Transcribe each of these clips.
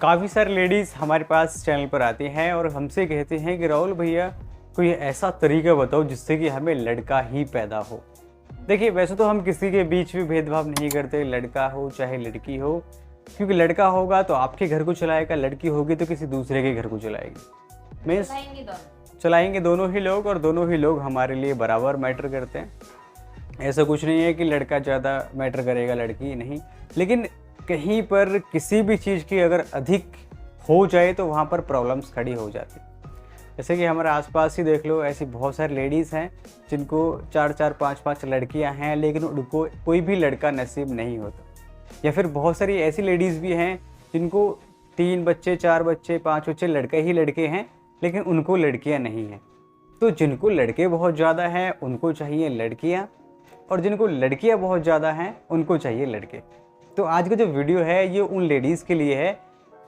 काफ़ी सारी लेडीज़ हमारे पास चैनल पर आती हैं और हमसे कहती हैं कि राहुल भैया कोई ऐसा तरीका बताओ जिससे कि हमें लड़का ही पैदा हो। देखिए, वैसे तो हम किसी के बीच भी भेदभाव नहीं करते, लड़का हो चाहे लड़की हो, क्योंकि लड़का होगा तो आपके घर को चलाएगा, लड़की होगी तो किसी दूसरे के घर को चलाएगी। मीन्स चलाएंगे दोनों ही लोग और दोनों ही लोग हमारे लिए बराबर मैटर करते हैं। ऐसा कुछ नहीं है कि लड़का ज़्यादा मैटर करेगा, लड़की नहीं। लेकिन कहीं पर किसी भी चीज़ की अगर अधिक हो जाए तो वहाँ पर प्रॉब्लम्स खड़ी हो जाती। जैसे कि हमारे आसपास ही देख लो, ऐसी बहुत सारी लेडीज़ हैं जिनको 4-4, 5-5 लड़कियाँ हैं, लेकिन उनको कोई भी लड़का नसीब नहीं होता। या फिर बहुत सारी ऐसी लेडीज़ भी हैं जिनको 3 बच्चे, 4 बच्चे, 5 बच्चे, लड़के ही लड़के हैं, लेकिन उनको लड़कियाँ नहीं हैं। तो जिनको लड़के बहुत ज़्यादा हैं उनको चाहिए लड़कियाँ, और जिनको लड़कियाँ बहुत ज़्यादा हैं उनको चाहिए लड़के। तो आज का जो वीडियो है ये उन लेडीज़ के लिए है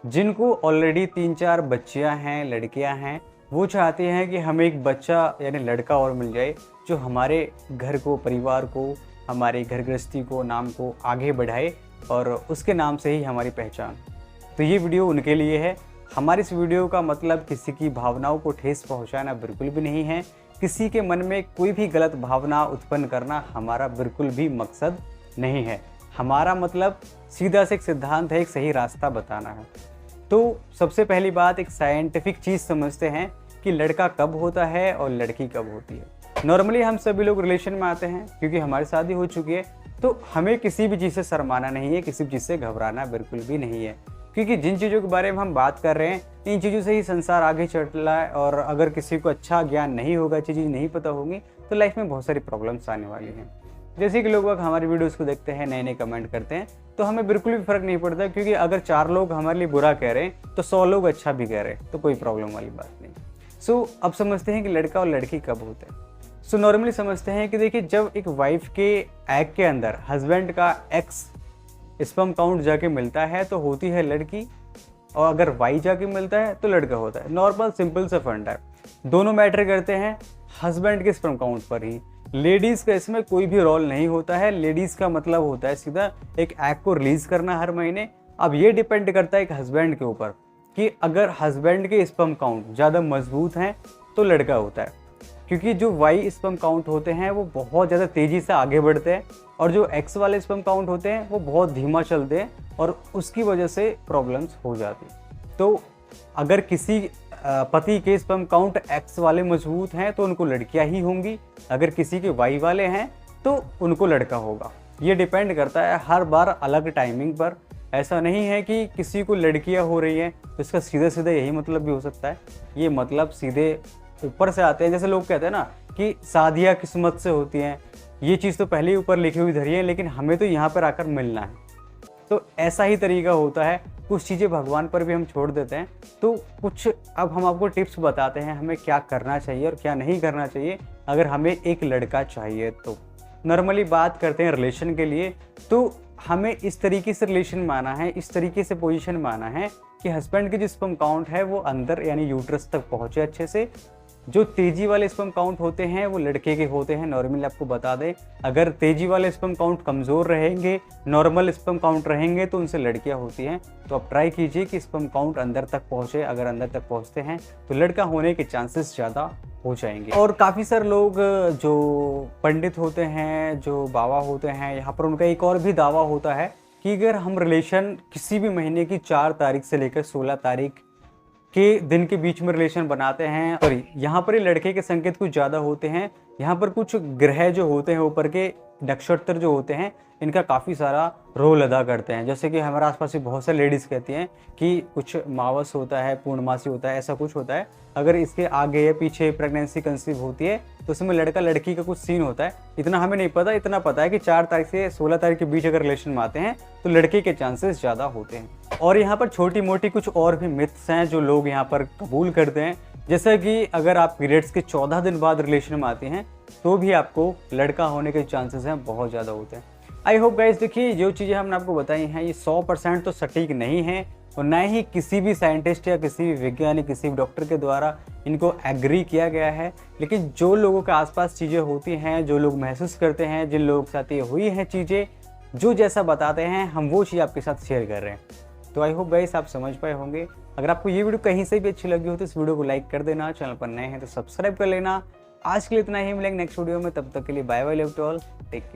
जिनको ऑलरेडी 3-4 बच्चियाँ हैं, लड़कियाँ हैं। वो चाहते हैं कि हमें एक बच्चा यानी लड़का और मिल जाए जो हमारे घर को, परिवार को, हमारे घर गृहस्थी को, नाम को आगे बढ़ाए और उसके नाम से ही हमारी पहचान। तो ये वीडियो उनके लिए है। हमारी इस वीडियो का मतलब किसी की भावनाओं को ठेस पहुंचाना बिल्कुल भी नहीं है। किसी के मन में कोई भी गलत भावना उत्पन्न करना हमारा बिल्कुल भी मकसद नहीं है। हमारा मतलब सीधा से एक सिद्धांत है, एक सही रास्ता बताना है। तो सबसे पहली बात, एक साइंटिफिक चीज़ समझते हैं कि लड़का कब होता है और लड़की कब होती है। नॉर्मली हम सभी लोग रिलेशन में आते हैं क्योंकि हमारी शादी हो चुकी है, तो हमें किसी भी चीज़ से शर्माना नहीं है, किसी भी चीज़ से घबराना बिल्कुल भी नहीं है, क्योंकि जिन चीज़ों के बारे में हम बात कर रहे हैं इन चीज़ों से ही संसार आगे चल रहा है। और अगर किसी को अच्छा ज्ञान नहीं होगा, अच्छी चीज़ नहीं पता होगी, तो लाइफ में बहुत सारी प्रॉब्लम्स आने वाली हैं। जैसे कि लोग हमारी वीडियोस को देखते हैं, नए नए कमेंट करते हैं, तो हमें बिल्कुल भी फ़र्क नहीं पड़ता, क्योंकि अगर 4 लोग हमारे लिए बुरा कह रहे हैं तो 100 लोग अच्छा भी कह रहे हैं, तो कोई प्रॉब्लम वाली बात नहीं। सो अब समझते हैं कि लड़का और लड़की कब होते हैं। सो नॉर्मली समझते हैं कि देखिए, जब एक वाइफ के एग के अंदर हस्बैंड का एक्स स्पर्म काउंट जाके मिलता है तो होती है लड़की, और अगर वाई जाके मिलता है तो लड़का होता है। नॉर्मल सिंपल सा फंडा है। दोनों मैटर करते हैं हस्बैंड के स्पर्म काउंट पर ही। लेडीज़ का इसमें कोई भी रोल नहीं होता है। लेडीज़ का मतलब होता है सीधा एक एग को रिलीज़ करना हर महीने। अब ये डिपेंड करता है एक हस्बैंड के ऊपर कि अगर हस्बैंड के स्पर्म काउंट ज़्यादा मजबूत हैं तो लड़का होता है, क्योंकि जो वाई स्पर्म काउंट होते हैं वो बहुत ज़्यादा तेज़ी से आगे बढ़ते हैं, और जो एक्स वाले स्पर्म काउंट होते हैं वो बहुत धीमा चलते हैं, और उसकी वजह से प्रॉब्लम्स हो जाती। तो अगर किसी पति के स्पर्म काउंट एक्स वाले मजबूत हैं तो उनको लड़कियां ही होंगी, अगर किसी के वाई वाले हैं तो उनको लड़का होगा। ये डिपेंड करता है हर बार अलग टाइमिंग पर। ऐसा नहीं है कि किसी को लड़कियां हो रही हैं तो इसका सीधा सीधा यही मतलब भी हो सकता है। ये मतलब सीधे ऊपर से आते हैं। जैसे लोग कहते हैं ना कि शादियाँ किस्मत से होती हैं, ये चीज़ तो पहले ही ऊपर लिखी हुई धरी है, लेकिन हमें तो यहाँ पर आकर मिलना है। तो ऐसा ही तरीका होता है। कुछ चीज़ें भगवान पर भी हम छोड़ देते हैं। तो कुछ अब हम आपको टिप्स बताते हैं हमें क्या करना चाहिए और क्या नहीं करना चाहिए अगर हमें एक लड़का चाहिए। तो नॉर्मली बात करते हैं रिलेशन के लिए, तो हमें इस तरीके से रिलेशन में आना है, इस तरीके से पोजीशन में आना है कि हस्बैंड की जो स्पर्म काउंट है वो अंदर यानी यूट्रस तक पहुँचे अच्छे से। जो तेजी वाले स्पर्म काउंट होते हैं वो लड़के के होते हैं। नॉर्मली आपको बता दें, अगर तेजी वाले स्पर्म काउंट कमज़ोर रहेंगे, नॉर्मल स्पर्म काउंट रहेंगे, तो उनसे लड़कियां होती हैं। तो आप ट्राई कीजिए कि स्पर्म काउंट अंदर तक पहुँचे। अगर अंदर तक पहुँचते हैं तो लड़का होने के चांसेस ज़्यादा हो जाएंगे। और काफ़ी सारे लोग जो पंडित होते हैं, जो बाबा होते हैं, यहाँ पर उनका एक और भी दावा होता है कि अगर हम रिलेशन किसी भी महीने की 4 तारीख से लेकर 16 तारीख के दिन के बीच में रिलेशन बनाते हैं, सॉरी यहाँ पर लड़के के संकेत कुछ ज़्यादा होते हैं। यहाँ पर कुछ ग्रह जो होते हैं, ऊपर के नक्षत्र जो होते हैं, इनका काफ़ी सारा रोल अदा करते हैं। जैसे कि हमारे आसपास भी बहुत सारी लेडीज़ कहती हैं कि कुछ मावस होता है, पूर्णमासी होता है, ऐसा कुछ होता है। अगर इसके आगे या पीछे प्रेगनेंसी कंसीव होती है तो उसमें लड़का लड़की का कुछ सीन होता है। इतना हमें नहीं पता, इतना पता है कि 4 तारीख से 16 तारीख के बीच अगर रिलेशन में आते हैं तो लड़के के चांसेस ज़्यादा होते हैं। और यहाँ पर छोटी मोटी कुछ और भी मिथ्स हैं जो लोग यहाँ पर कबूल करते हैं। जैसा कि अगर आप पीरियड्स के 14 दिन बाद रिलेशन में आते हैं तो भी आपको लड़का होने के चांसेस हैं बहुत ज़्यादा होते हैं। आई होप गाइस, देखिए जो चीज़ें हमने आपको बताई हैं ये 100% तो सटीक नहीं है, और न ही किसी भी साइंटिस्ट या किसी भी वैज्ञानिक, किसी भी डॉक्टर के द्वारा इनको एग्री किया गया है। लेकिन जो लोगों के आसपास चीज़ें होती हैं, जो लोग महसूस करते हैं, जिन लोगों के साथ ये हुई हैं चीज़ें, जो जैसा बताते हैं, हम वो चीज़ आपके साथ शेयर कर रहे हैं। तो आई होप गाइस आप समझ पाए होंगे। अगर आपको ये वीडियो कहीं से भी अच्छी लगी हो तो इस वीडियो को लाइक कर देना, चैनल पर नए हैं तो सब्सक्राइब कर लेना। आज के लिए इतना ही, मिलेंगे नेक्स्ट वीडियो में, तब तक के लिए bye bye, love to all, take care.